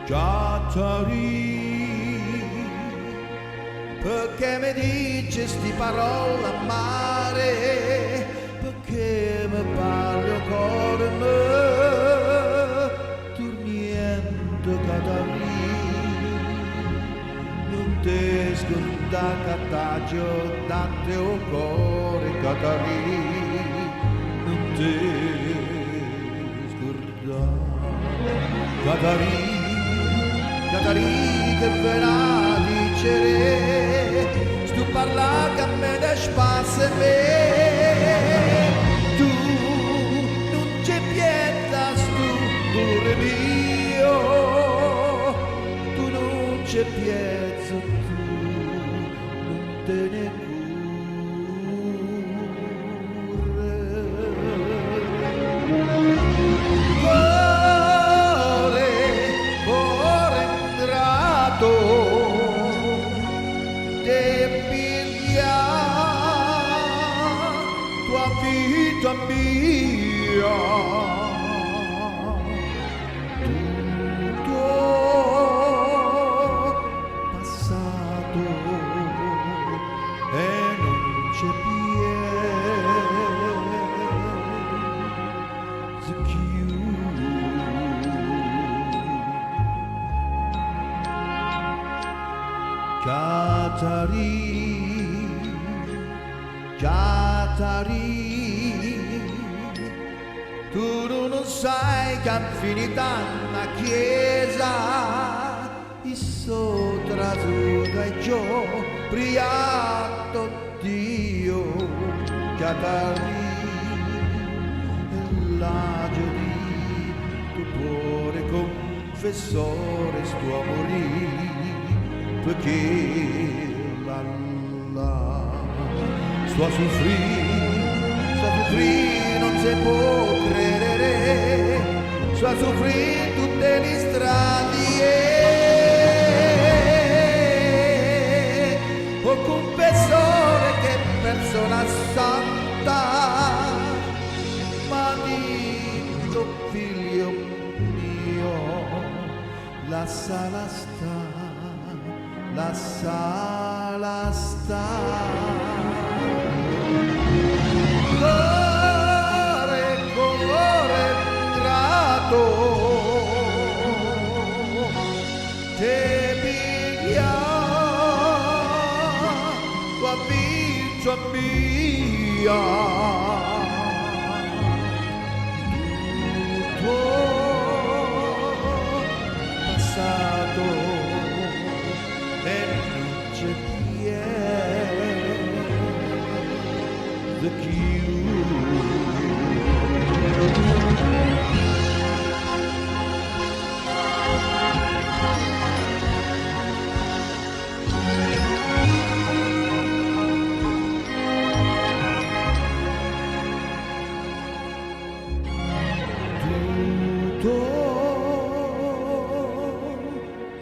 Giattari, perché mi dici sti parole a mare, perché mi parli ancora me, torniendo Catarì, non ti scordare Cataccio, date o cuore Catarì, non ti scordare Catarì. Catarì che verrà dicere, stu parla che a me da spasse me, tu non c'è pietà stu dolore mio, tu non c'è piezza, tu non te ne vita mia, tutto passato e non c'è più. Catarì, tu non sai che è finita una chiesa, il sotrazuto e giù, priato Dio, Catarì, e l'agio di tuo cuore confessore sto a morire, perché sto a soffrire, non si può credere, sto a soffrire tutte le strade, o confessore che persona santa, ma dico figlio mio, la sala sta. Cuore ingrato, te piglia, tua vita mia, tutto passato e non c'è più.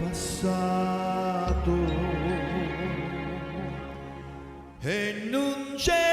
Passato e non c'è